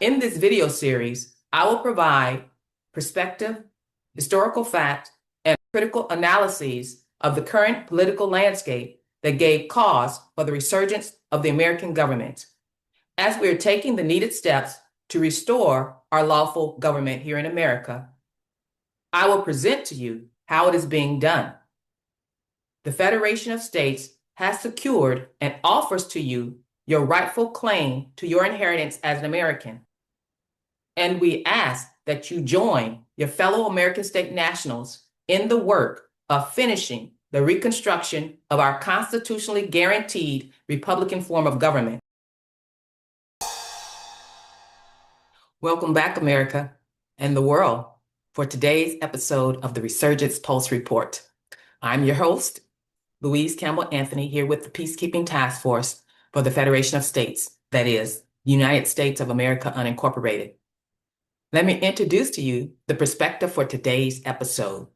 In this video series, I will provide perspective, historical fact, and critical analyses of the current political landscape that gave cause for the resurgence of the American government, as we are taking the needed steps to restore our lawful government here in America. I will present to you how it is being done. The Federation of States has secured and offers to you your rightful claim to your inheritance as an American. And we ask that you join your fellow American state nationals in the work of finishing the reconstruction of our constitutionally guaranteed Republican form of government. Welcome back, America and the world, for today's episode of the Resurgence Pulse Report. I'm your host, Louise Campbell Anthony, here with the Peacekeeping Task Force for the Federation of States, that is, United States of America Unincorporated. Let me introduce to you the perspective for today's episode.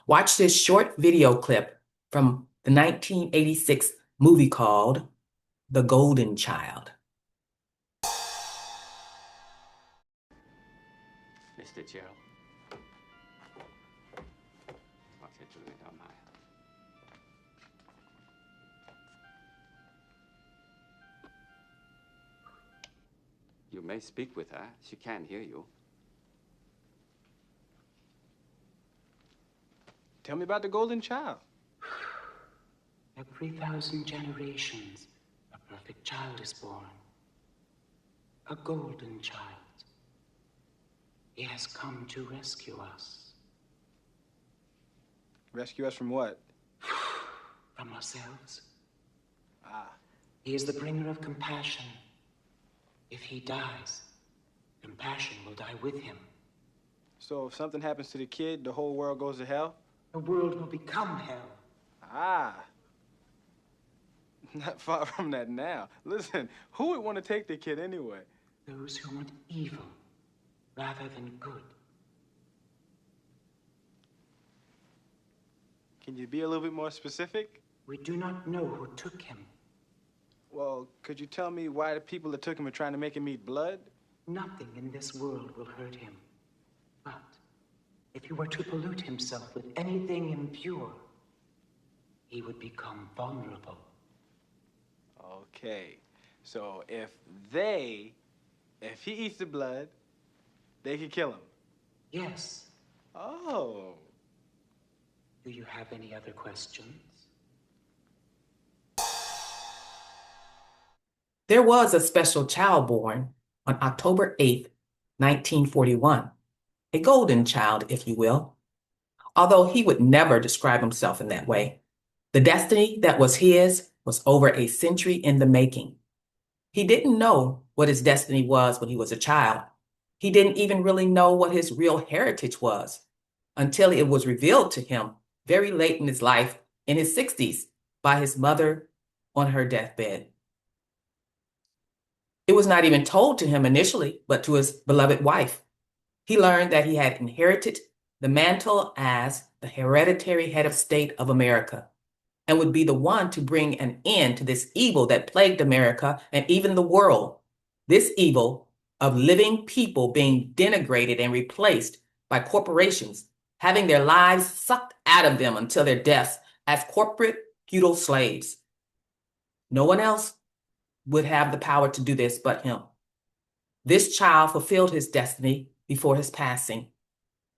Watch this short video clip from the 1986 movie called The Golden Child. Mr. Gerald. What's it doing on my... You may speak with her. She can hear you. Tell me about the golden child. Every 1,000 generations, a perfect child is born. A golden child. He has come to rescue us. Rescue us from what? From ourselves. Ah. He is the bringer of compassion. If he dies, compassion will die with him. So if something happens to the kid, the whole world goes to hell? The world will become hell. Ah. Not far from that now. Listen, who would want to take the kid anyway? Those who want evil rather than good. Can you be a little bit more specific? We do not know who took him. Well, could you tell me why the people that took him are trying to make him eat blood? Nothing in this world will hurt him. But if he were to pollute himself with anything impure, he would become vulnerable. Okay. So if he eats the blood, they can kill him. Yes. Oh. Do you have any other questions? There was a special child born on October 8th, 1941, a golden child, if you will, although he would never describe himself in that way. The destiny that was his was over a century in the making. He didn't know what his destiny was when he was a child. He didn't even really know what his real heritage was until it was revealed to him very late in his life, in his 60s, by his mother on her deathbed. It was not even told to him initially, but to his beloved wife. He learned that he had inherited the mantle as the hereditary head of state of America and would be the one to bring an end to this evil that plagued America and even the world. This evil of living people being denigrated and replaced by corporations, having their lives sucked out of them until their deaths as corporate feudal slaves. No one else would have the power to do this but him. This child fulfilled his destiny before his passing.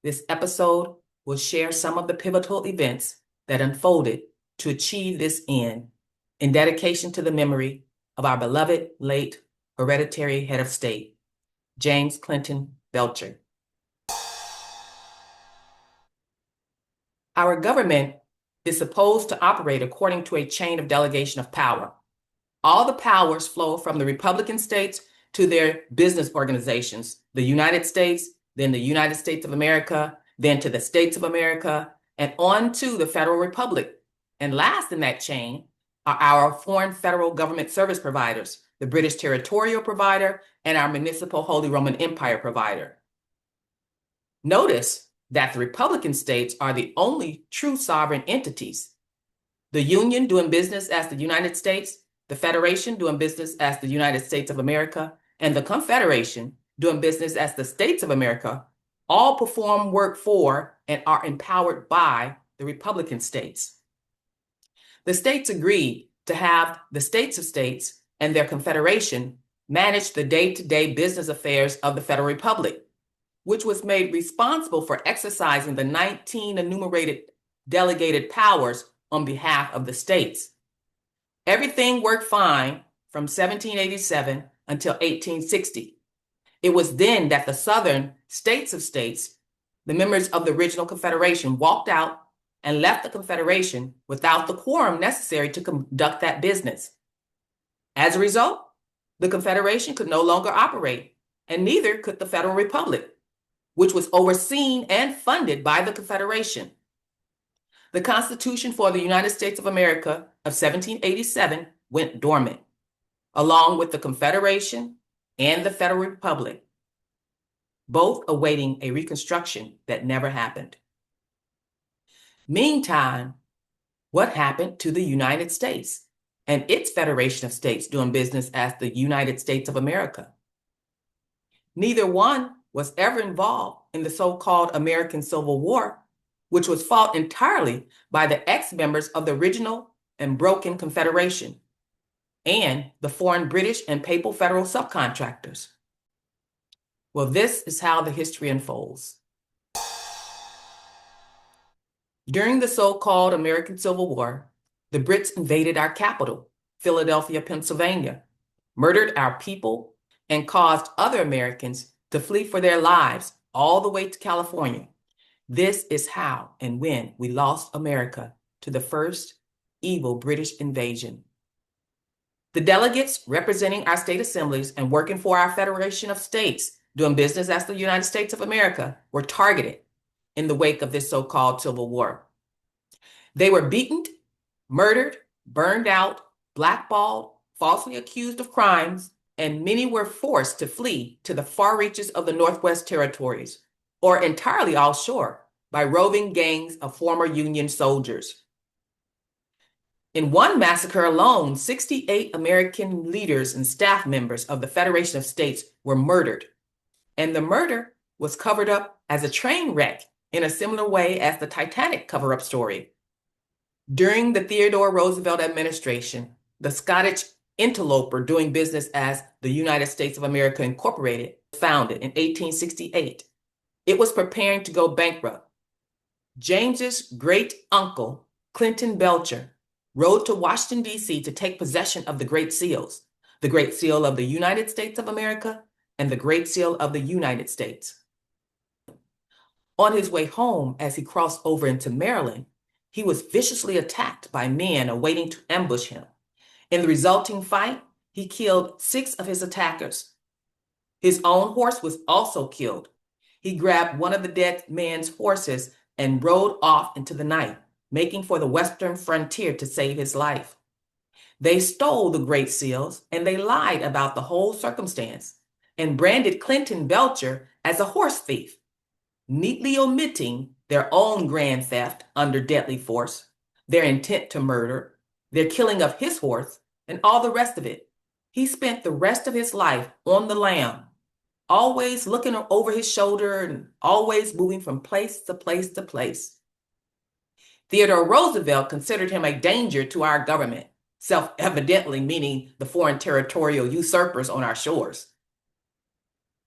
This episode will share some of the pivotal events that unfolded to achieve this end in dedication to the memory of our beloved late hereditary head of state, James Clinton Belcher. Our government is supposed to operate according to a chain of delegation of power. All the powers flow from the Republican states to their business organizations, the United States, then the United States of America, then to the States of America, and on to the Federal Republic. And last in that chain are our foreign federal government service providers, the British territorial provider and our municipal Holy Roman Empire provider. Notice that the Republican states are the only true sovereign entities. The Union doing business as the United States, the Federation doing business as the United States of America, and the Confederation doing business as the states of America, all perform work for and are empowered by the Republican states. The states agreed to have the states of states and their confederation manage the day-to-day business affairs of the Federal Republic, which was made responsible for exercising the 19 enumerated delegated powers on behalf of the states. Everything worked fine from 1787 until 1860. It was then that the Southern states of states, the members of the original Confederation, walked out and left the Confederation without the quorum necessary to conduct that business. As a result, the Confederation could no longer operate, and neither could the Federal Republic, which was overseen and funded by the Confederation. The Constitution for the United States of America of 1787 went dormant, along with the Confederation and the Federal Republic, both awaiting a reconstruction that never happened. Meantime, what happened to the United States and its Federation of States doing business as the United States of America? Neither one was ever involved in the so-called American Civil War, which was fought entirely by the ex-members of the original and broken Confederation and the foreign British and Papal federal subcontractors. Well, this is how the history unfolds. During the so-called American Civil War, the Brits invaded our capital, Philadelphia, Pennsylvania, murdered our people, and caused other Americans to flee for their lives all the way to California. This is how and when we lost America to the first evil British invasion. The delegates representing our state assemblies and working for our Federation of States, doing business as the United States of America, were targeted in the wake of this so-called Civil War. They were beaten, murdered, burned out, blackballed, falsely accused of crimes, and many were forced to flee to the far reaches of the Northwest Territories, or entirely offshore, by roving gangs of former Union soldiers. In one massacre alone, 68 American leaders and staff members of the Federation of States were murdered, and the murder was covered up as a train wreck in a similar way as the Titanic cover-up story. During the Theodore Roosevelt administration, the Scottish interloper doing business as the United States of America Incorporated was founded in 1868. It was preparing to go bankrupt. James's great-uncle, Clinton Belcher, rode to Washington, D.C. to take possession of the Great Seals, the Great Seal of the United States of America and the Great Seal of the United States. On his way home, as he crossed over into Maryland, he was viciously attacked by men awaiting to ambush him. In the resulting fight, he killed 6 of his attackers. His own horse was also killed. He grabbed one of the dead man's horses and rode off into the night, making for the western frontier to save his life. They stole the Great Seals, and they lied about the whole circumstance and branded Clinton Belcher as a horse thief, neatly omitting their own grand theft under deadly force, their intent to murder, their killing of his horse, and all the rest of it. He spent the rest of his life on the lam, always looking over his shoulder and always moving from place to place to place. Theodore Roosevelt considered him a danger to our government, self-evidently meaning the foreign territorial usurpers on our shores.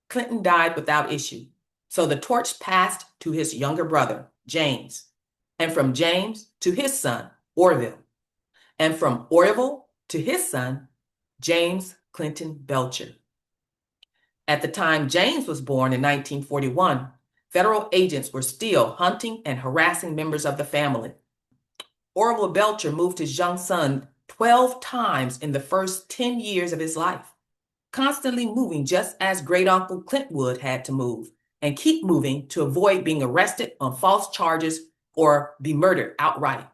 Clinton died without issue, so the torch passed to his younger brother, James, and from James to his son, Orville, and from Orville to his son, James Clinton Belcher. At the time James was born in 1941, federal agents were still hunting and harassing members of the family. Orville Belcher moved his young son 12 times in the first 10 years of his life, constantly moving just as great-uncle Clintwood had to move and keep moving to avoid being arrested on false charges or be murdered outright.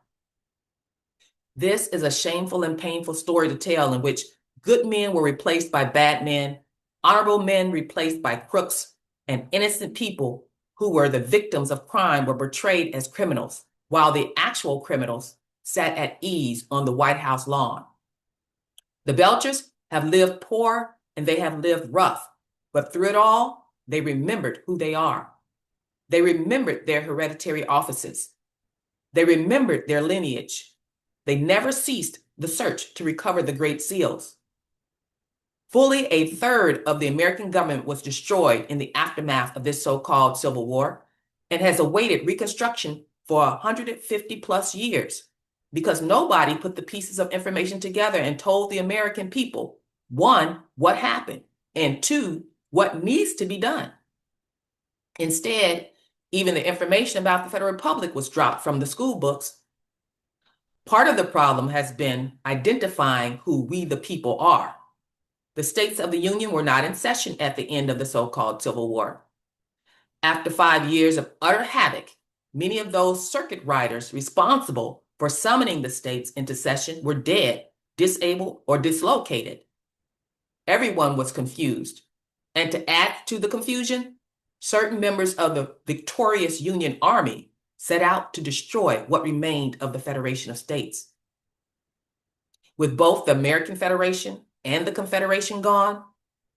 This is a shameful and painful story to tell, in which good men were replaced by bad men, honorable men replaced by crooks, and innocent people who were the victims of crime were portrayed as criminals, while the actual criminals sat at ease on the White House lawn. The Belchers have lived poor and they have lived rough, But through it all, they remembered who they are. They remembered their hereditary offices. They remembered their lineage. They never ceased the search to recover the Great Seals. Fully a third of the American government was destroyed in the aftermath of this so-called Civil War and has awaited reconstruction for 150 plus years because nobody put the pieces of information together and told the American people, one, what happened, and two, what needs to be done. Instead, even the information about the Federal Republic was dropped from the school books. Part of the problem has been identifying who we the people are. The states of the Union were not in session at the end of the so-called Civil War. After 5 years of utter havoc, many of those circuit riders responsible for summoning the states into session were dead, disabled, or dislocated. Everyone was confused. And to add to the confusion, certain members of the victorious Union Army set out to destroy what remained of the Federation of States. With both the American Federation and the Confederation gone,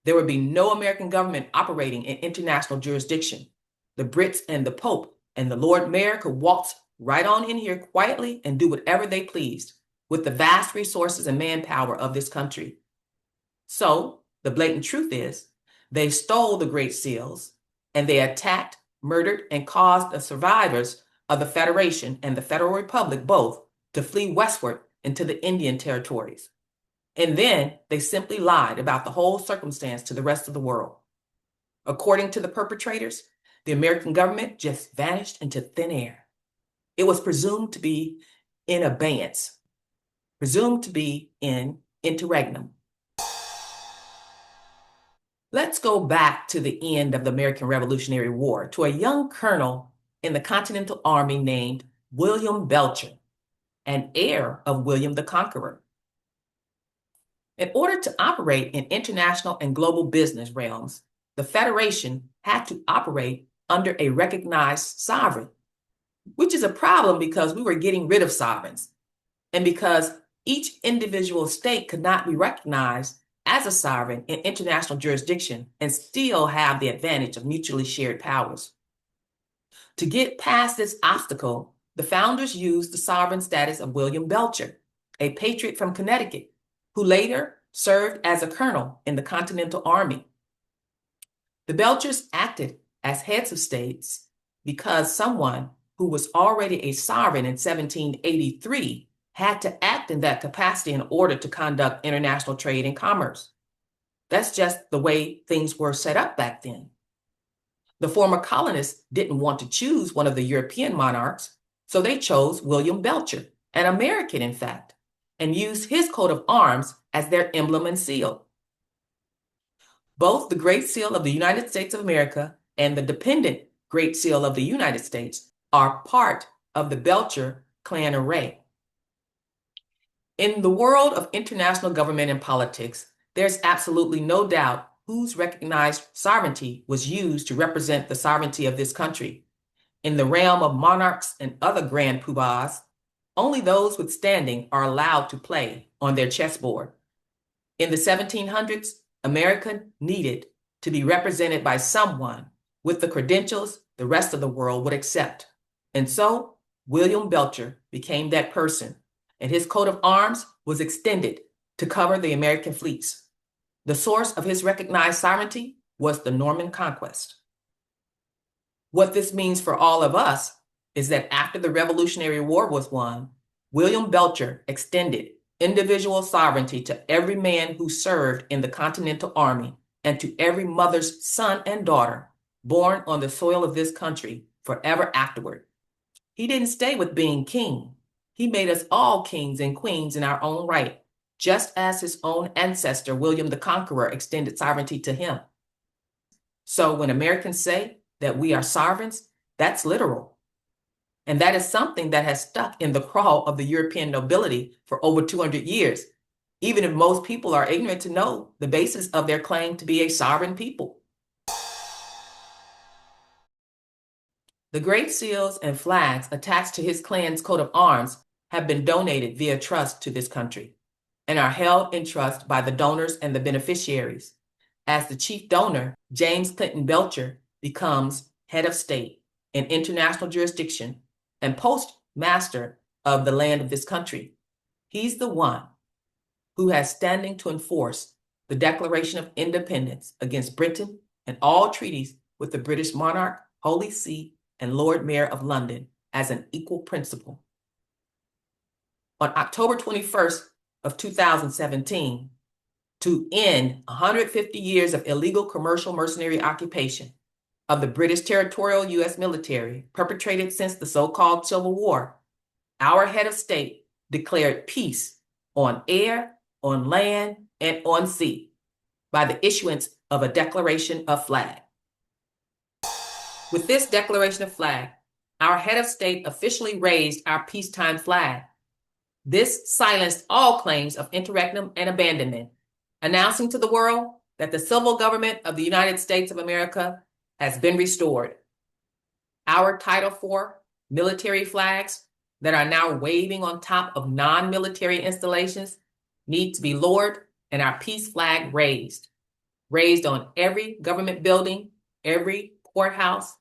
there would be no American government operating in international jurisdiction. The Brits and the Pope and the Lord Mayor could waltz right on in here quietly and do whatever they pleased with the vast resources and manpower of this country. So the blatant truth is, they stole the Great Seals and they attacked, murdered, and caused the survivors of the Federation and the Federal Republic both to flee westward into the Indian territories. And then they simply lied about the whole circumstance to the rest of the world. According to the perpetrators, the American government just vanished into thin air. It was presumed to be in abeyance, presumed to be in interregnum. Let's go back to the end of the American Revolutionary War to a young colonel in the Continental Army named William Belcher, an heir of William the Conqueror. In order to operate in international and global business realms, the Federation had to operate under a recognized sovereign, which is a problem because we were getting rid of sovereigns and because each individual state could not be recognized as a sovereign in international jurisdiction and still have the advantage of mutually shared powers. To get past this obstacle, the founders used the sovereign status of William Belcher, a patriot from Connecticut, who later served as a colonel in the Continental Army. The Belchers acted as heads of states because someone who was already a sovereign in 1783 had to act in that capacity in order to conduct international trade and commerce. That's just the way things were set up back then. The former colonists didn't want to choose one of the European monarchs, so they chose William Belcher, an American in fact, and used his coat of arms as their emblem and seal. Both the Great Seal of the United States of America and the dependent Great Seal of the United States are part of the Belcher clan array. In the world of international government and politics, there's absolutely no doubt whose recognized sovereignty was used to represent the sovereignty of this country. In the realm of monarchs and other grand poobahs, only those with standing are allowed to play on their chessboard. In the 1700s, America needed to be represented by someone with the credentials the rest of the world would accept. And so William Belcher became that person, and his coat of arms was extended to cover the American fleets. The source of his recognized sovereignty was the Norman Conquest. What this means for all of us is that after the Revolutionary War was won, William Belcher extended individual sovereignty to every man who served in the Continental Army and to every mother's son and daughter born on the soil of this country forever afterward. He didn't stay with being king. He made us all kings and queens in our own right, just as his own ancestor, William the Conqueror, extended sovereignty to him. So when Americans say that we are sovereigns, that's literal. And that is something that has stuck in the craw of the European nobility for over 200 years, even if most people are ignorant to know the basis of their claim to be a sovereign people. The Great Seals and flags attached to his clan's coat of arms have been donated via trust to this country and are held in trust by the donors and the beneficiaries. as the chief donor, James Clinton Belcher becomes head of state in international jurisdiction and postmaster of the land of this country. He's the one who has standing to enforce the Declaration of Independence against Britain and all treaties with the British monarch, Holy See, and Lord Mayor of London as an equal principle. On October 21st of 2017, to end 150 years of illegal commercial mercenary occupation of the British territorial U.S. military perpetrated since the so-called Civil War, our head of state declared peace on air, on land, and on sea by the issuance of a declaration of flag. With this declaration of flag, our head of state officially raised our peacetime flag. This silenced all claims of interregnum and abandonment, announcing to the world that the civil government of the United States of America has been restored. Our Title IV military flags that are now waving on top of non-military installations need to be lowered and our peace flag raised on every government building, every courthouse,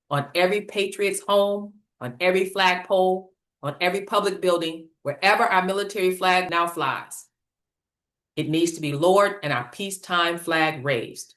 on every patriot's home, on every flagpole, on every public building, wherever our military flag now flies. It needs to be lowered and our peacetime flag raised.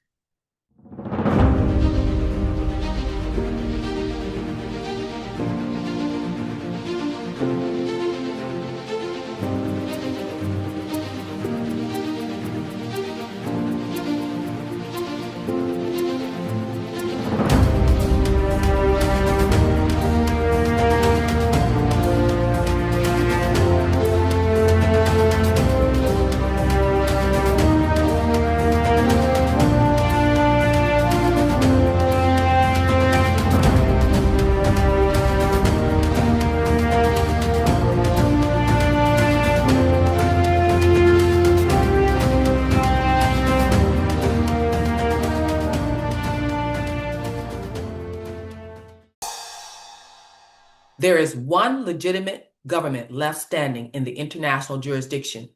There is one legitimate government left standing in the international jurisdiction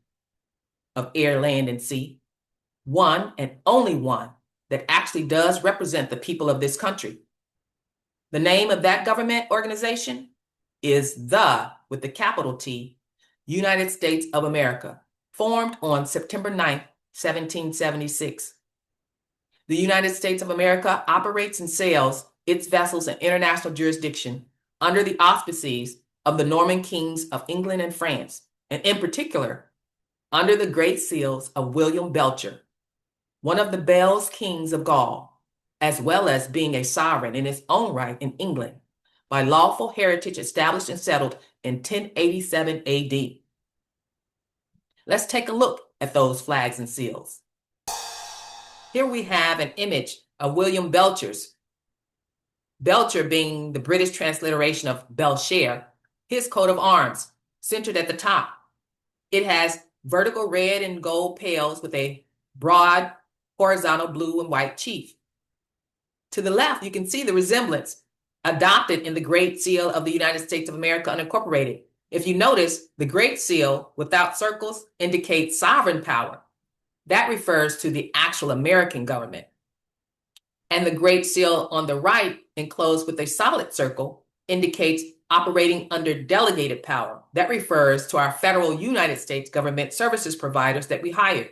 of air, land, and sea. One and only one that actually does represent the people of this country. The name of that government organization is the, with the capital T, United States of America, formed on September 9th, 1776. The United States of America operates and sails its vessels in international jurisdiction under the auspices of the Norman kings of England and France, and in particular, under the great seals of William Belcher, one of the Bells kings of Gaul, as well as being a sovereign in its own right in England, by lawful heritage established and settled in 1087 AD. Let's take a look at those flags and seals. Here we have an image of William Belcher's, Belcher being the British transliteration of Belcher, his coat of arms, centered at the top. It has vertical red and gold pales with a broad horizontal blue and white chief. To the left, you can see the resemblance adopted in the Great Seal of the United States of America Unincorporated. If you notice, the Great Seal without circles indicates sovereign power. That refers to the actual American government. And the Great Seal on the right, enclosed with a solid circle, indicates operating under delegated power. That refers to our federal United States government services providers that we hired.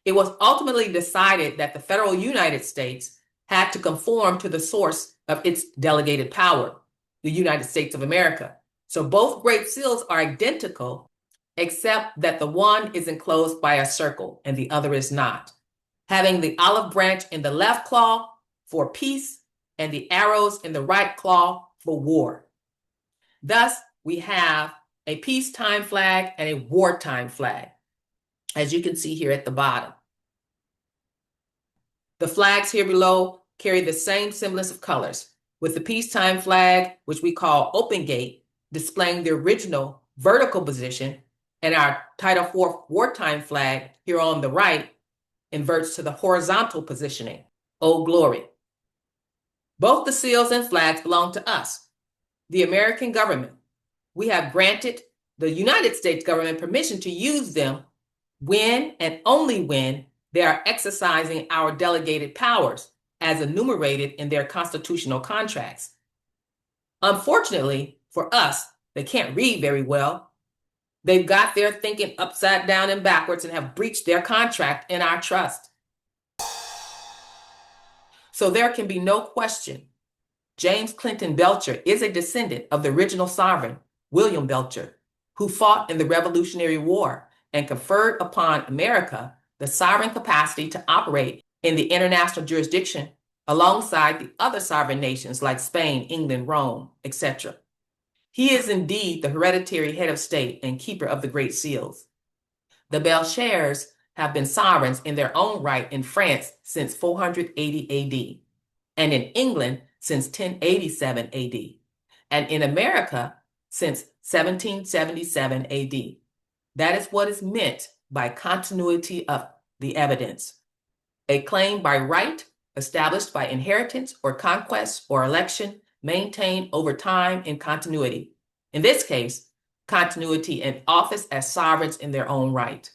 It was ultimately decided that the federal United States had to conform to the source of its delegated power, the United States of America. So both Great Seals are identical, except that the one is enclosed by a circle and the other is not, having the olive branch in the left claw for peace and the arrows in the right claw for war. Thus, we have a peacetime flag and a wartime flag, as you can see here at the bottom. The flags here below carry the same semblance of colors, with the peacetime flag, which we call open gate, displaying the original vertical position, and our Title IV wartime flag here on the right inverts to the horizontal positioning. Old Glory. Both the seals and flags belong to us, the American government. We have granted the United States government permission to use them when and only when They are exercising our delegated powers as enumerated in their constitutional contracts. Unfortunately for us, they can't read very well. They've got their thinking upside down and backwards and have breached their contract in our trust. So there can be no question. James Clinton Belcher is a descendant of the original sovereign, William Belcher, who fought in the Revolutionary War and conferred upon America the sovereign capacity to operate in the international jurisdiction alongside the other sovereign nations like Spain, England, Rome, etc. He is indeed the hereditary head of state and keeper of the Great Seals. The Belchers have been sovereigns in their own right in France since 480 AD, and in England since 1087 AD, and in America since 1777 AD. That is what is meant by continuity of the evidence. A claim by right established by inheritance or conquest or election maintained over time in continuity. In this case, continuity in office as sovereigns in their own right.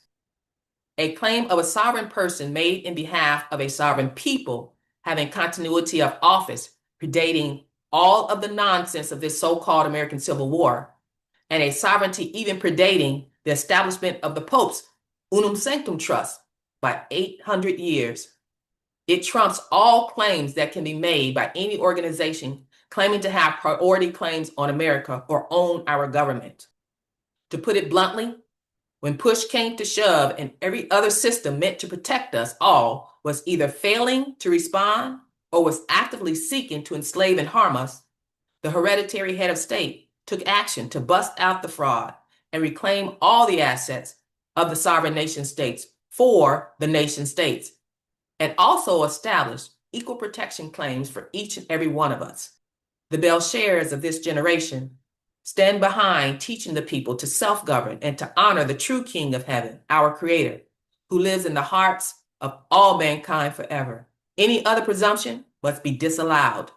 A claim of a sovereign person made in behalf of a sovereign people having continuity of office predating all of the nonsense of this so-called American Civil War, and a sovereignty even predating the establishment of the Pope's Unum Sanctum Trust by 800 years. It trumps all claims that can be made by any organization claiming to have priority claims on America or own our government. To put it bluntly, when push came to shove and every other system meant to protect us all was either failing to respond or was actively seeking to enslave and harm us, the hereditary head of state took action to bust out the fraud and reclaim all the assets of the sovereign nation states for the nation states, and also established equal protection claims for each and every one of us. The Belchers of this generation stand behind teaching the people to self-govern and to honor the true King of Heaven, our Creator, who lives in the hearts of all mankind forever. Any other presumption must be disallowed.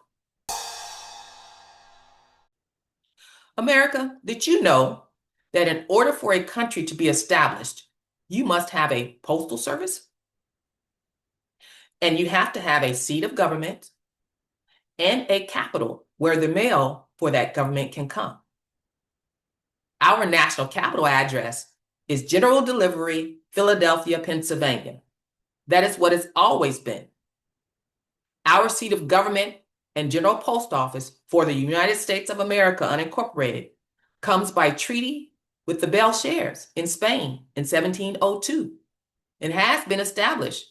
America, did you know that in order for a country to be established, you must have a postal service? And you have to have a seat of government and a capital where the mail for that government can come. Our national capital address is General Delivery, Philadelphia, Pennsylvania. That is what it's always been. Our seat of government and General Post Office for the United States of America, unincorporated, comes by treaty with the Belchers in Spain in 1702 and has been established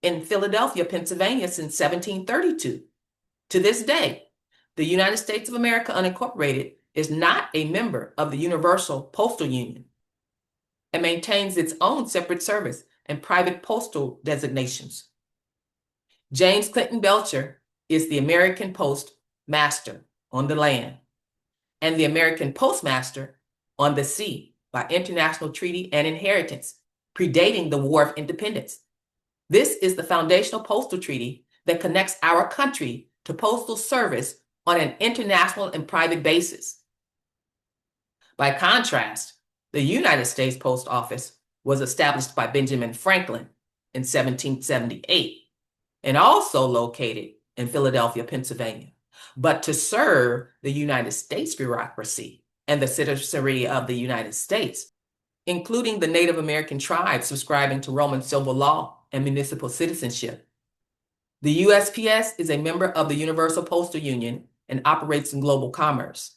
in Philadelphia, Pennsylvania since 1732. To this day, the United States of America, unincorporated, is not a member of the Universal Postal Union and maintains its own separate service and private postal designations. James Clinton Belcher is the American Postmaster on the land and the American Postmaster on the sea by international treaty and inheritance, predating the War of Independence. This is the foundational postal treaty that connects our country to postal service on an international and private basis. By contrast, the United States Post Office was established by Benjamin Franklin in 1778 and also located in Philadelphia, Pennsylvania, but to serve the United States bureaucracy and the citizenry of the United States, including the Native American tribes subscribing to Roman civil law and municipal citizenship. The USPS is a member of the Universal Postal Union and operates in global commerce.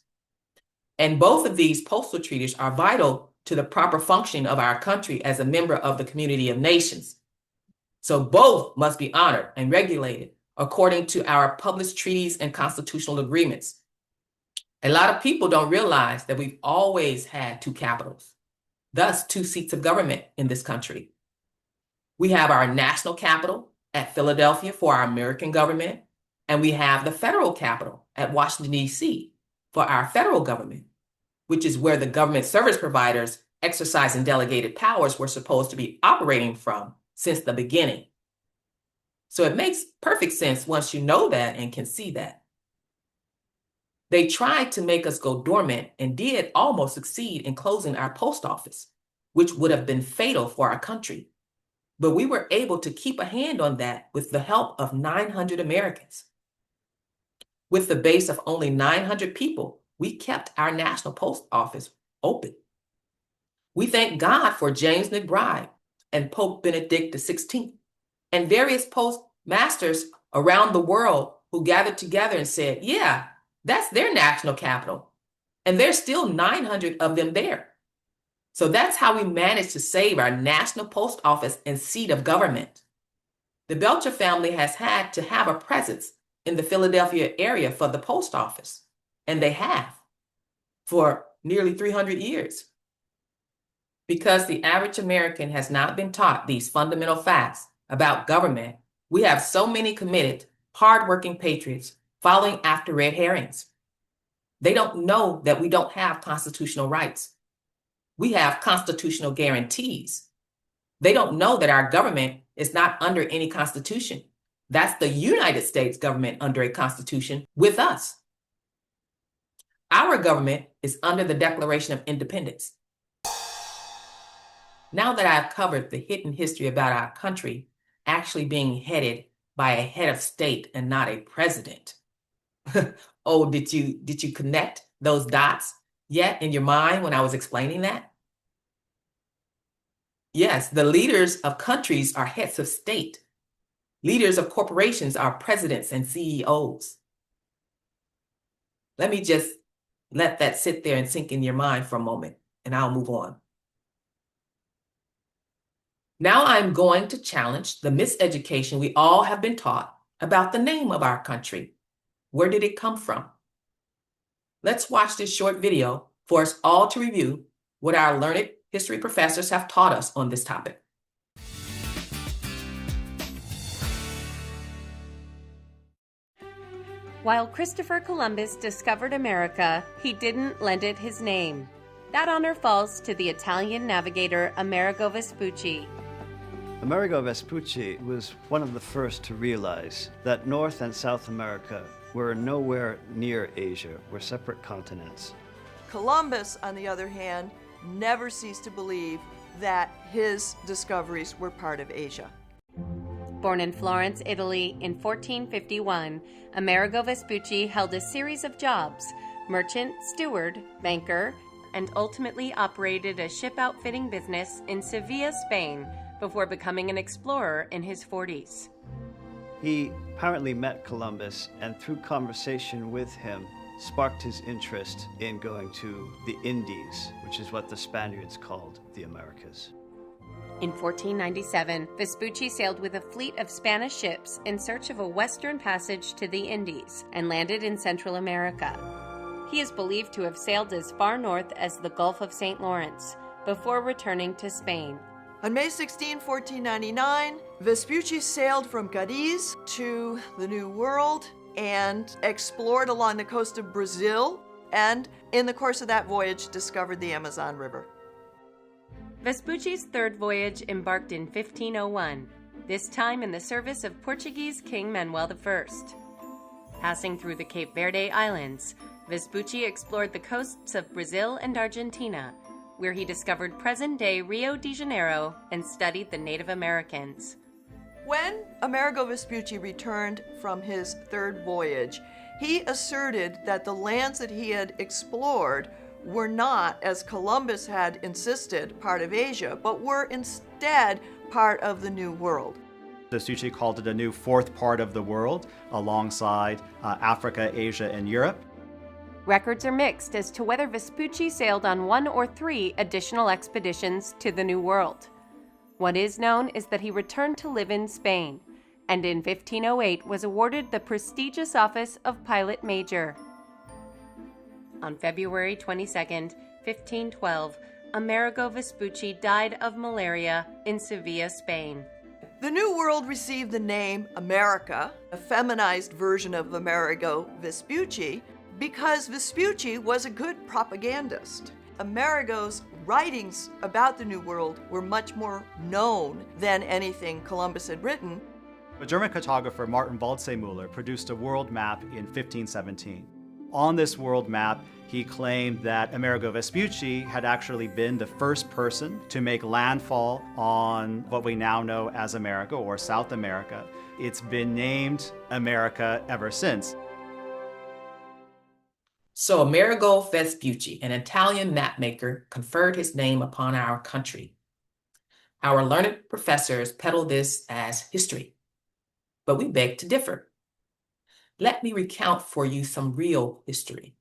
And both of these postal treaties are vital to the proper functioning of our country as a member of the community of nations. So both must be honored and regulated according to our published treaties and constitutional agreements. A lot of people don't realize that we've always had two capitals, thus two seats of government in this country. We have our national capital at Philadelphia for our American government, and we have the federal capital at Washington, D.C. for our federal government, which is where the government service providers exercising delegated powers were supposed to be operating from since the beginning. So it makes perfect sense once you know that and can see that. They tried to make us go dormant and did almost succeed in closing our post office, which would have been fatal for our country. But we were able to keep a hand on that with the help of 900 Americans. With the base of only 900 people, we kept our national post office open. We thank God for James McBride and Pope Benedict XVI and various postmasters around the world who gathered together and said, yeah, that's their national capital. And there's still 900 of them there. So that's how we managed to save our national post office and seat of government. The Belcher family has had to have a presence in the Philadelphia area for the post office, and they have for nearly 300 years. Because the average American has not been taught these fundamental facts about government, we have so many committed, hardworking patriots following after red herrings. They don't know that we don't have constitutional rights. We have constitutional guarantees. They don't know that our government is not under any constitution. That's the United States government under a constitution with us. Our government is under the Declaration of Independence. Now that I've covered the hidden history about our country actually being headed by a head of state and not a president. Oh, did you connect those dots yet in your mind when I was explaining that? Yes, the leaders of countries are heads of state. Leaders of corporations are presidents and CEOs. Let me just let that sit there and sink in your mind for a moment, and I'll move on. Now I'm going to challenge the miseducation we all have been taught about the name of our country. Where did it come from? Let's watch this short video for us all to review what our learned history professors have taught us on this topic. While Christopher Columbus discovered America, he didn't lend it his name. That honor falls to the Italian navigator Amerigo Vespucci. Amerigo Vespucci was one of the first to realize that North and South America were nowhere near Asia, were separate continents. Columbus, on the other hand, never ceased to believe that his discoveries were part of Asia. Born in Florence, Italy in 1451, Amerigo Vespucci held a series of jobs: merchant, steward, banker, and ultimately operated a ship outfitting business in Sevilla, Spain, before becoming an explorer in his 40s. He apparently met Columbus and through conversation with him sparked his interest in going to the Indies, which is what the Spaniards called the Americas. In 1497, Vespucci sailed with a fleet of Spanish ships in search of a western passage to the Indies and landed in Central America. He is believed to have sailed as far north as the Gulf of St. Lawrence before returning to Spain. On May 16, 1499, Vespucci sailed from Cadiz to the New World and explored along the coast of Brazil, and in the course of that voyage discovered the Amazon River. Vespucci's third voyage embarked in 1501, this time in the service of Portuguese King Manuel I. Passing through the Cape Verde Islands, Vespucci explored the coasts of Brazil and Argentina, where he discovered present-day Rio de Janeiro and studied the Native Americans. When Amerigo Vespucci returned from his third voyage, he asserted that the lands that he had explored were not, as Columbus had insisted, part of Asia, but were instead part of the New World. Vespucci called it a new fourth part of the world, alongside Africa, Asia, and Europe. Records are mixed as to whether Vespucci sailed on 1 or 3 additional expeditions to the New World. What is known is that he returned to live in Spain, and in 1508 was awarded the prestigious office of Pilot Major. On February 22, 1512, Amerigo Vespucci died of malaria in Sevilla, Spain. The New World received the name America, a feminized version of Amerigo Vespucci, because Vespucci was a good propagandist. Amerigo's writings about the New World were much more known than anything Columbus had written. The German cartographer Martin Waldseemüller produced a world map in 1517. On this world map, he claimed that Amerigo Vespucci had actually been the first person to make landfall on what we now know as America or South America. It's been named America ever since. So Amerigo Vespucci, an Italian mapmaker, conferred his name upon our country. Our learned professors peddle this as history, but we beg to differ. Let me recount for you some real history.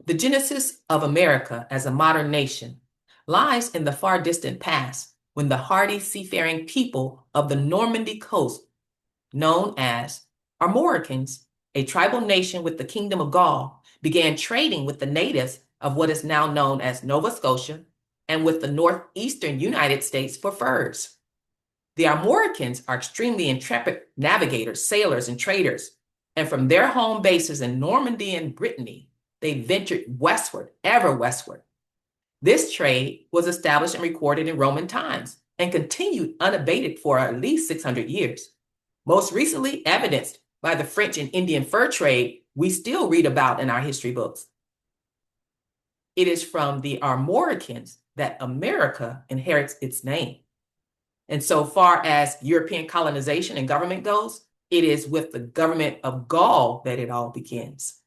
The genesis of America as a modern nation lies in the far distant past when the hardy seafaring people of the Normandy coast, known as Armoricans, a tribal nation with the Kingdom of Gaul, began trading with the natives of what is now known as Nova Scotia and with the northeastern United States for furs. The Armoricans are extremely intrepid navigators, sailors, and traders, and from their home bases in Normandy and Brittany, they ventured westward, ever westward. This trade was established and recorded in Roman times and continued unabated for at least 600 years. Most recently evidenced by the French and Indian fur trade we still read about in our history books. It is from the Armoricans that America inherits its name. And so far as European colonization and government goes, it is with the government of Gaul that it all begins.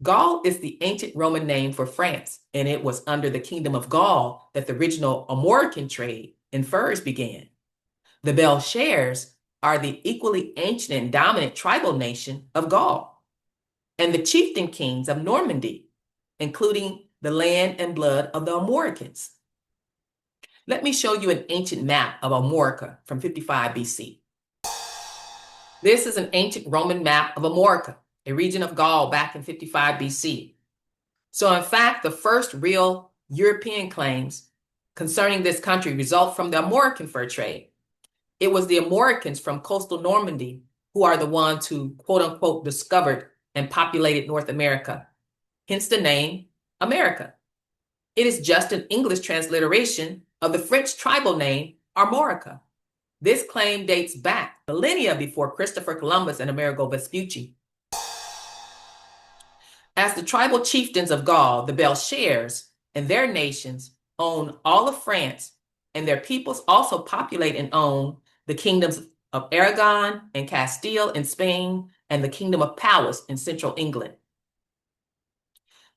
Gaul is the ancient Roman name for France, and it was under the Kingdom of Gaul that the original Armorican trade in furs began. The Belchers are the equally ancient and dominant tribal nation of Gaul, and the chieftain kings of Normandy, including the land and blood of the Armoricans. Let me show you an ancient map of Armorica from 55 BC. This is an ancient Roman map of Armorica, a region of Gaul back in 55 BC. So in fact, the first real European claims concerning this country result from the Armorican fur trade. It was the Armoricans from coastal Normandy who are the ones who, quote unquote, discovered and populated North America, hence the name America. It is just an English transliteration of the French tribal name Armorica. This claim dates back millennia before Christopher Columbus and Amerigo Vespucci. As the tribal chieftains of Gaul, the Belchers and their nations own all of France, and their peoples also populate and own the kingdoms of Aragon and Castile in Spain and the Kingdom of Powys in central England.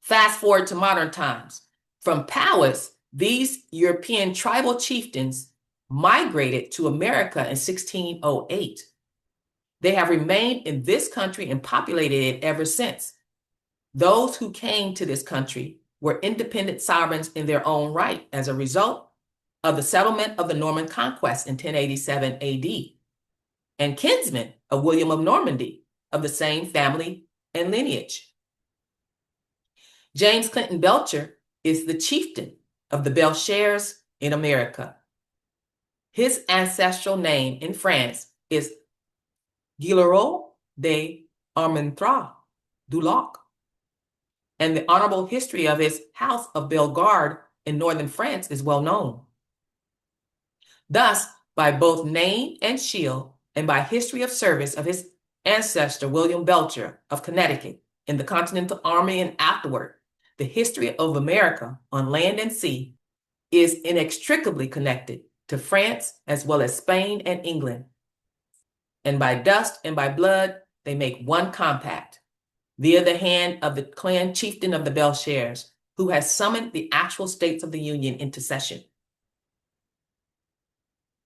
Fast forward to modern times. From Powys, these European tribal chieftains migrated to America in 1608. They have remained in this country and populated it ever since. Those who came to this country were independent sovereigns in their own right as a result of the settlement of the Norman conquest in 1087 AD, and kinsmen of William of Normandy, of the same family and lineage. James Clinton Belcher is the chieftain of the Belchers in America. His ancestral name in France is Guillerot de Armentrout du Lac, and the honorable history of his house of Bellegarde in northern France is well known. Thus, by both name and shield, and by history of service of his ancestor William Belcher of Connecticut in the Continental Army and afterward, the history of America on land and sea is inextricably connected to France as well as Spain and England. And by dust and by blood, they make one compact via the hand of the clan chieftain of the Belchers, who has summoned the actual states of the Union into session.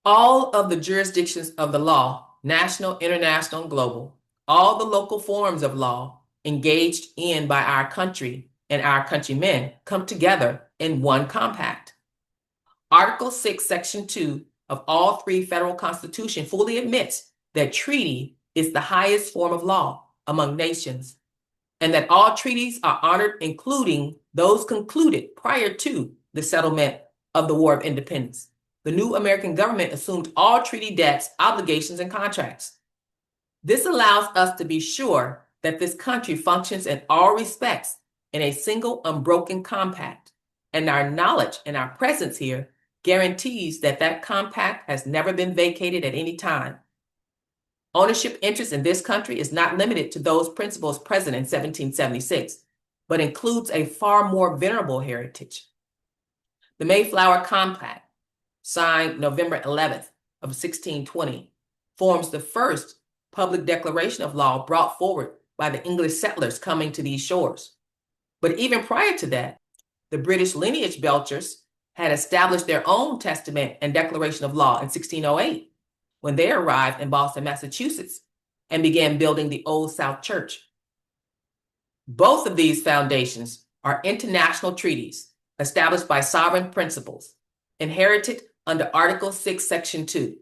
All of the jurisdictions of the law, national, international, and global, all the local forms of law engaged in by our country and our countrymen come together in one compact. Article 6, Section 2 of all three federal constitutions fully admits that treaty is the highest form of law among nations, and that all treaties are honored, including those concluded prior to the settlement of the War of Independence. The new American government assumed all treaty debts, obligations, and contracts. This allows us to be sure that this country functions in all respects in a single unbroken compact, and our knowledge and our presence here guarantees that that compact has never been vacated at any time. Ownership interest in this country is not limited to those principles present in 1776, but includes a far more venerable heritage. The Mayflower Compact, signed November 11th of 1620, forms the first public declaration of law brought forward by the English settlers coming to these shores. But even prior to that, the British lineage Belchers had established their own testament and declaration of law in 1608 when they arrived in Boston, Massachusetts, and began building the Old South Church. Both of these foundations are international treaties established by sovereign principles, inherited under Article 6, Section 2.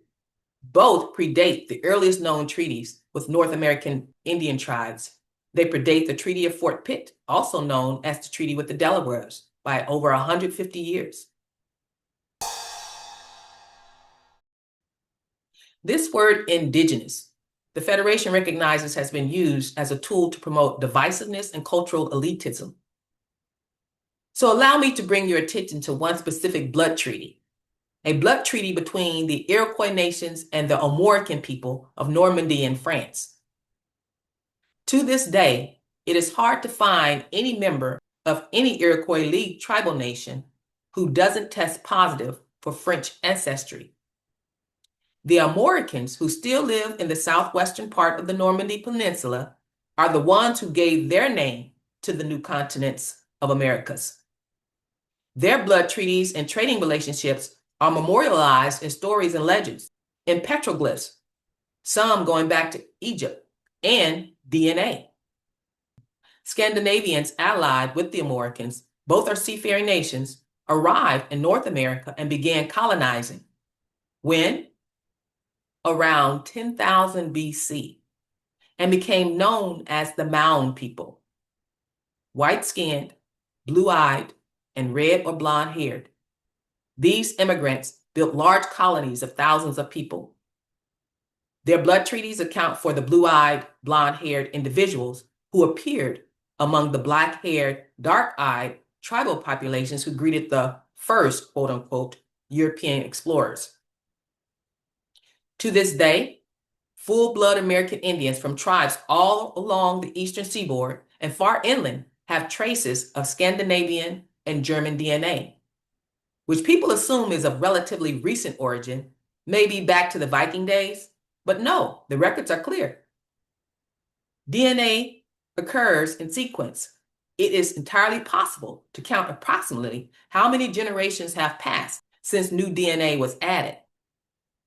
Both predate the earliest known treaties with North American Indian tribes. They predate the Treaty of Fort Pitt, also known as the Treaty with the Delawares, by over 150 years. This word indigenous, the Federation recognizes, has been used as a tool to promote divisiveness and cultural elitism. So allow me to bring your attention to one specific blood treaty, a blood treaty between the Iroquois nations and the Armorican people of Normandy in France. To this day, it is hard to find any member of any Iroquois League tribal nation who doesn't test positive for French ancestry. The Armoricans, who still live in the southwestern part of the Normandy Peninsula, are the ones who gave their name to the new continents of Americas. Their blood treaties and trading relationships are memorialized in stories and legends, in petroglyphs, some going back to Egypt, and DNA. Scandinavians allied with the Armoricans, both are seafaring nations, arrived in North America and began colonizing. When? Around 10,000 BC, and became known as the Mound people. White-skinned, blue-eyed, and red or blonde-haired. These immigrants built large colonies of thousands of people. Their blood treaties account for the blue-eyed, blonde-haired individuals who appeared among the black-haired, dark-eyed tribal populations who greeted the first, quote-unquote, European explorers. To this day, full-blood American Indians from tribes all along the eastern seaboard and far inland have traces of Scandinavian and German DNA, which people assume is of relatively recent origin, maybe back to the Viking days, but no, the records are clear. DNA occurs in sequence. It is entirely possible to count approximately how many generations have passed since new DNA was added.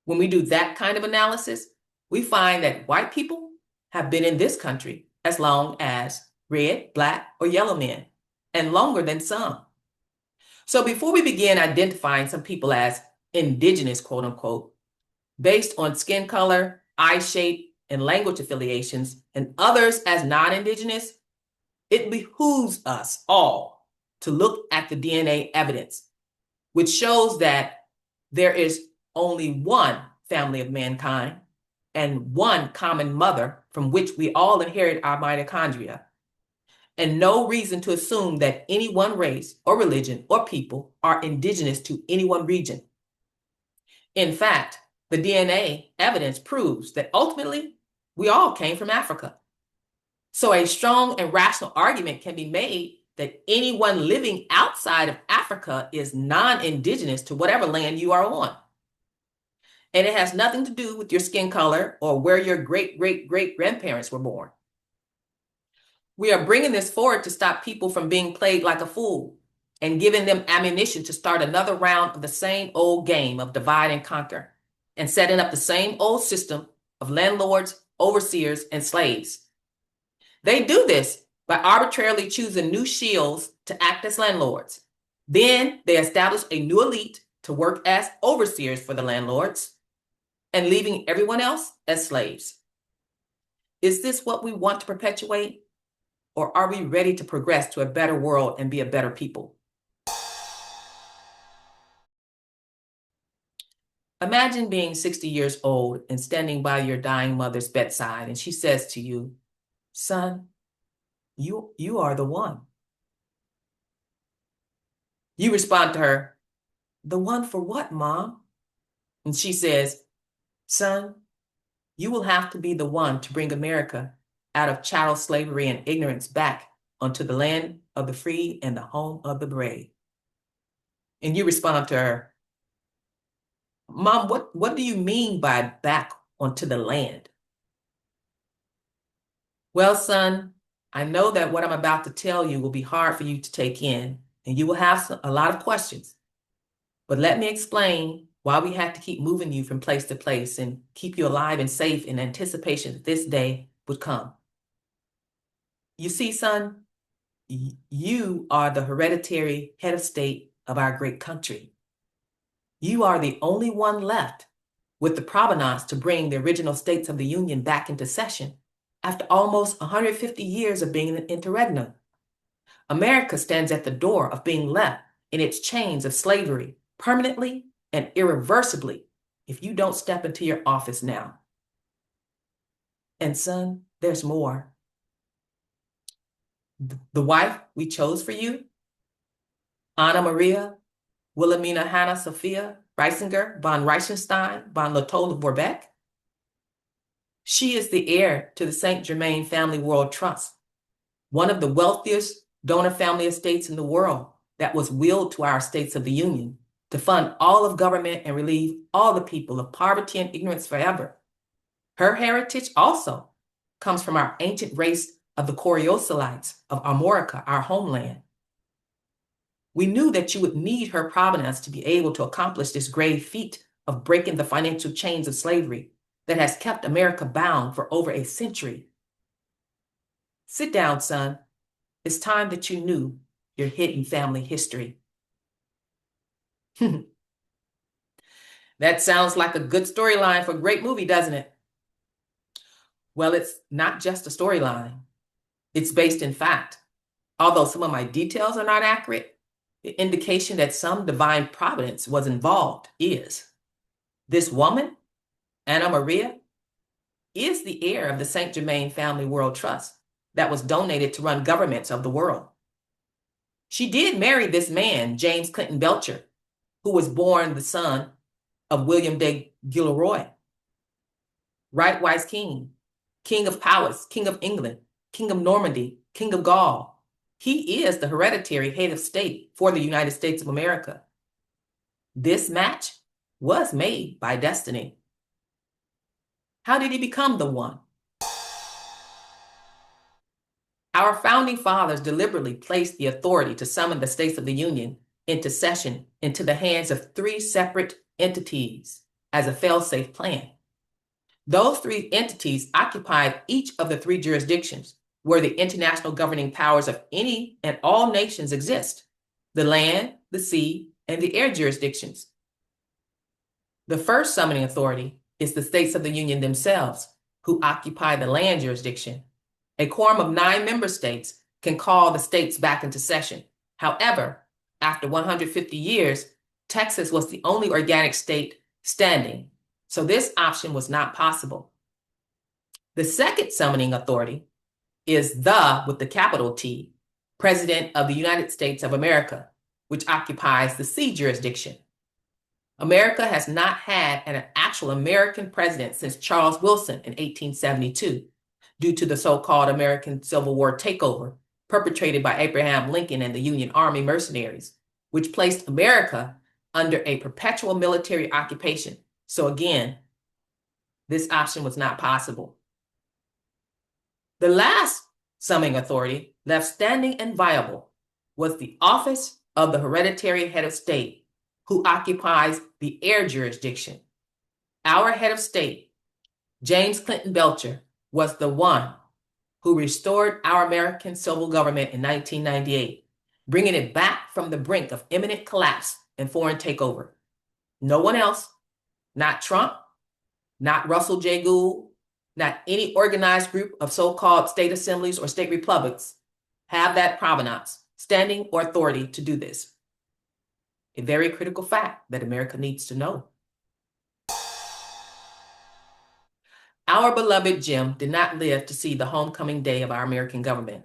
When we do that kind of analysis, we find that white people have been in this country as long as red, black, or yellow men, and longer than some. So before we begin identifying some people as indigenous, quote unquote, based on skin color, eye shape, and language affiliations, and others as non-indigenous, it behooves us all to look at the DNA evidence, which shows that there is only one family of mankind and one common mother from which we all inherit our mitochondria, and no reason to assume that any one race or religion or people are indigenous to any one region. In fact, the DNA evidence proves that ultimately we all came from Africa. So a strong and rational argument can be made that anyone living outside of Africa is non-indigenous to whatever land you are on. And it has nothing to do with your skin color or where your great-great-great-grandparents were born. We are bringing this forward to stop people from being played like a fool and giving them ammunition to start another round of the same old game of divide and conquer and setting up the same old system of landlords, overseers, and slaves. They do this by arbitrarily choosing new shills to act as landlords. Then they establish a new elite to work as overseers for the landlords and leaving everyone else as slaves. Is this what we want to perpetuate? Or are we ready to progress to a better world and be a better people? Imagine being 60 years old and standing by your dying mother's bedside, and she says to you, "Son, you are the one." You respond to her, "The one for what, Mom?" And she says, "Son, You will have to be the one to bring America out of chattel slavery and ignorance back onto the land of the free and the home of the brave. And you respond to her, Mom, what do you mean by back onto the land? Well, son, I know that what I'm about to tell you will be hard for you to take in, and you will have a lot of questions. But let me explain why we had to keep moving you from place to place and keep you alive and safe in anticipation that this day would come. You see, son, you are the hereditary head of state of our great country. You are the only one left with the provenance to bring the original states of the Union back into session after almost 150 years of being in an interregnum. America stands at the door of being left in its chains of slavery permanently and irreversibly if you don't step into your office now. And son, there's more. The wife we chose for you, Anna Maria Wilhelmina Hannah Sophia Reisinger von Reichenstein von Lotto-Vorbeck, she is the heir to the St. Germain Family World Trust, one of the wealthiest donor family estates in the world that was willed to our states of the Union to fund all of government and relieve all the people of poverty and ignorance forever. Her heritage also comes from our ancient race of the Coriosolites of Armorica, our homeland. We knew that you would need her provenance to be able to accomplish this grave feat of breaking the financial chains of slavery that has kept America bound for over a century. Sit down, son. It's time that you knew your hidden family history. That sounds like a good storyline for a great movie, doesn't it? Well, it's not just a storyline. It's based in fact. Although some of my details are not accurate, the indication that some divine providence was involved is. This woman, Anna Maria, is the heir of the St. Germain Family World Trust that was donated to run governments of the world. She did marry this man, James Clinton Belcher, who was born the son of William de Gilroy, right wise king, king of Powers, king of England, king of Normandy, king of Gaul. He is the hereditary head of state for the United States of America. This match was made by destiny. How did he become the one? Our founding fathers deliberately placed the authority to summon the states of the Union into session into the hands of three separate entities as a fail-safe plan. Those three entities occupied each of the three jurisdictions where the international governing powers of any and all nations exist: the land, the sea, and the air jurisdictions. The first summoning authority is the states of the Union themselves, who occupy the land jurisdiction. A quorum of 9 member states can call the states back into session. However, after 150 years, Texas was the only organic state standing, so this option was not possible. The second summoning authority is the, with the capital T, President of the United States of America, which occupies the sea jurisdiction. America has not had an actual American president since Charles Wilson in 1872, due to the so-called American Civil War takeover perpetrated by Abraham Lincoln and the Union Army mercenaries, which placed America under a perpetual military occupation. So again, this option was not possible. The last summoning authority left standing and viable was the office of the hereditary head of state, who occupies the air jurisdiction. Our head of state, James Clinton Belcher, was the one who restored our American civil government in 1998, bringing it back from the brink of imminent collapse and foreign takeover. No one else, not Trump, not Russell J. Gould, not any organized group of so-called state assemblies or state republics, have that provenance, standing, or authority to do this. A very critical fact that America needs to know. Our beloved Jim did not live to see the homecoming day of our American government.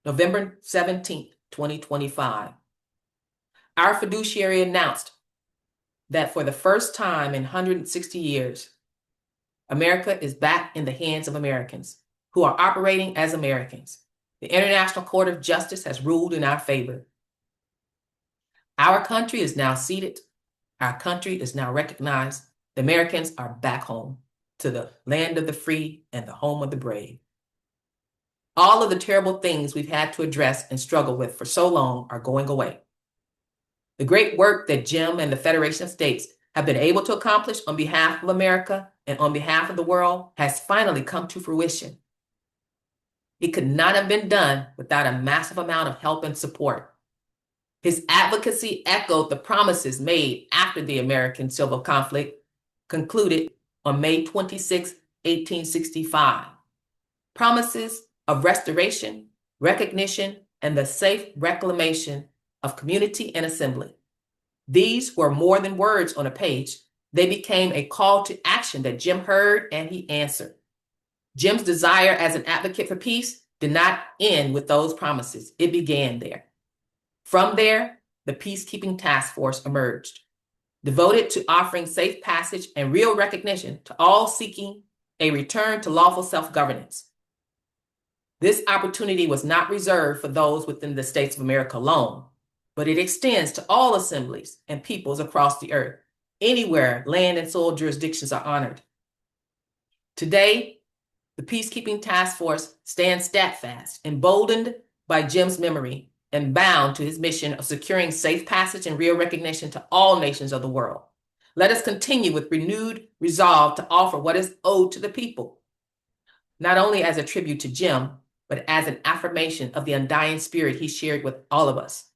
November 17th, 2025. Our fiduciary announced that for the first time in 160 years, America is back in the hands of Americans who are operating as Americans. The International Court of Justice has ruled in our favor. Our country is now seated. Our country is now recognized. The Americans are back home to the land of the free and the home of the brave. All of the terrible things we've had to address and struggle with for so long are going away. The great work that Jim and the Federation of States have been able to accomplish on behalf of America and on behalf of the world has finally come to fruition. It could not have been done without a massive amount of help and support. His advocacy echoed the promises made after the American civil conflict concluded on May 26, 1865. Promises of restoration, recognition, and the safe reclamation of community and assembly. These were more than words on a page. They became a call to action that Jim heard and he answered. Jim's desire as an advocate for peace did not end with those promises. It began there. From there, the Peacekeeping Task Force emerged, devoted to offering safe passage and real recognition to all seeking a return to lawful self-governance. This opportunity was not reserved for those within the states of America alone, but it extends to all assemblies and peoples across the earth, anywhere land and soil jurisdictions are honored. Today, the Peacekeeping Task Force stands steadfast, emboldened by Jim's memory and bound to his mission of securing safe passage and real recognition to all nations of the world. Let us continue with renewed resolve to offer what is owed to the people, not only as a tribute to Jim, but as an affirmation of the undying spirit he shared with all of us.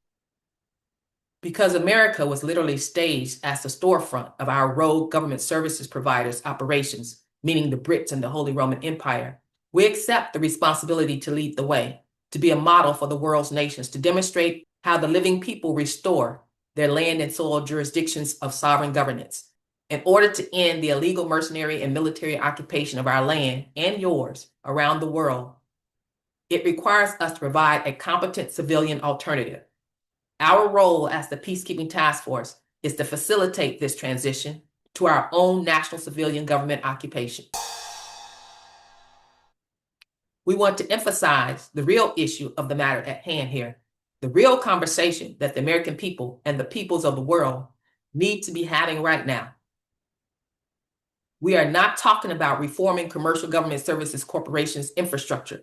Because America was literally staged as the storefront of our rogue government services providers' operations, meaning the Brits and the Holy Roman Empire, we accept the responsibility to lead the way, to be a model for the world's nations, to demonstrate how the living people restore their land and soil jurisdictions of sovereign governance in order to end the illegal mercenary and military occupation of our land and yours around the world. It requires us to provide a competent civilian alternative. Our role as the Peacekeeping Task Force is to facilitate this transition to our own national civilian government occupation. We want to emphasize the real issue of the matter at hand here, the real conversation that the American people and the peoples of the world need to be having right now. We are not talking about reforming commercial government services corporations' infrastructure.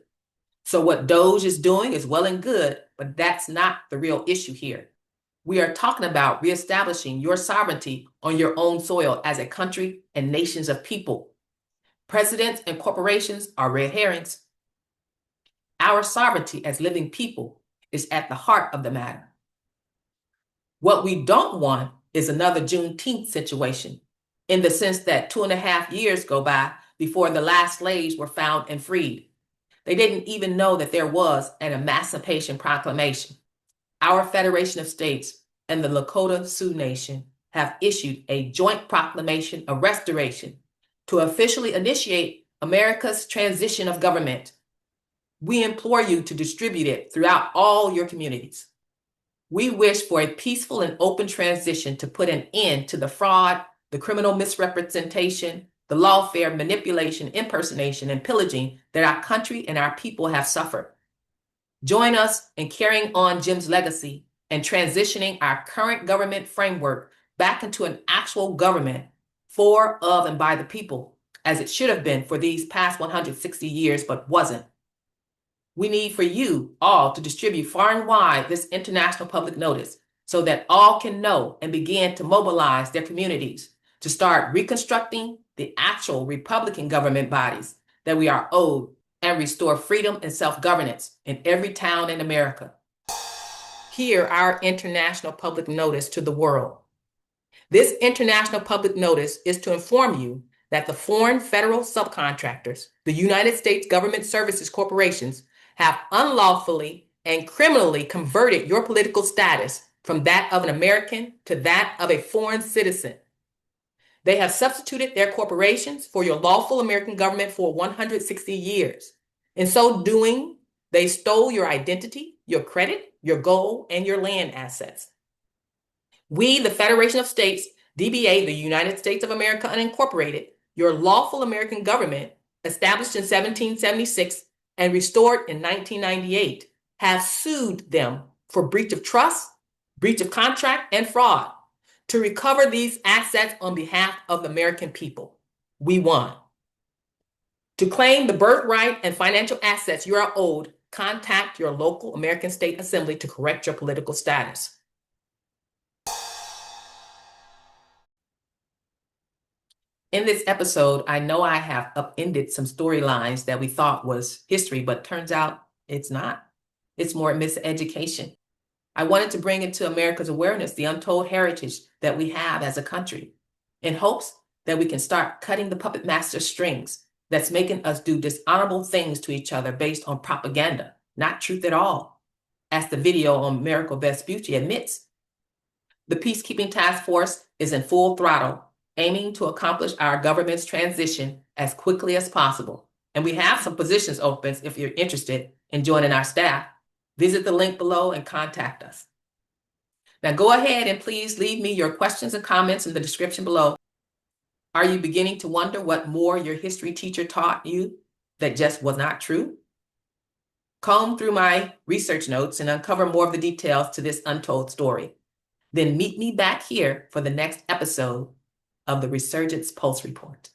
So what DOGE is doing is well and good, but that's not the real issue here. We are talking about reestablishing your sovereignty on your own soil as a country and nations of people. Presidents and corporations are red herrings. Our sovereignty as living people is at the heart of the matter. What we don't want is another Juneteenth situation, in the sense that 2.5 years go by before the last slaves were found and freed. They didn't even know that there was an Emancipation Proclamation. Our Federation of States and the Lakota Sioux Nation have issued a joint proclamation of restoration to officially initiate America's transition of government. We implore you to distribute it throughout all your communities. We wish for a peaceful and open transition to put an end to the fraud, the criminal misrepresentation, the lawfare, manipulation, impersonation, and pillaging that our country and our people have suffered. Join us in carrying on Jim's legacy and transitioning our current government framework back into an actual government for, of, and by the people, as it should have been for these past 160 years, but wasn't. We need for you all to distribute far and wide this international public notice so that all can know and begin to mobilize their communities to start reconstructing the actual Republican government bodies that we are owed and restore freedom and self-governance in every town in America. Hear our international public notice to the world. This international public notice is to inform you that the foreign federal subcontractors, the United States government services corporations, have unlawfully and criminally converted your political status from that of an American to that of a foreign citizen. They have substituted their corporations for your lawful American government for 160 years. In so doing, they stole your identity, your credit, your gold, and your land assets. We, the Federation of States, DBA, the United States of America Unincorporated, your lawful American government, established in 1776 and restored in 1998, have sued them for breach of trust, breach of contract, and fraud to recover these assets on behalf of the American people. We won. To claim the birthright and financial assets you are owed, contact your local American State Assembly to correct your political status. In this episode, I know I have upended some storylines that we thought was history, but turns out it's not. It's more miseducation. I wanted to bring into America's awareness the untold heritage that we have as a country, in hopes that we can start cutting the puppet master strings that's making us do dishonorable things to each other based on propaganda, not truth at all, as the video on Amerigo Vespucci admits. The Peacekeeping Task Force is in full throttle, aiming to accomplish our government's transition as quickly as possible. And we have some positions open if you're interested in joining our staff. Visit the link below and contact us. Now go ahead and please leave me your questions and comments in the description below. Are you beginning to wonder what more your history teacher taught you that just was not true? Comb through my research notes and uncover more of the details to this untold story. Then meet me back here for the next episode of the Resurgence Pulse Report.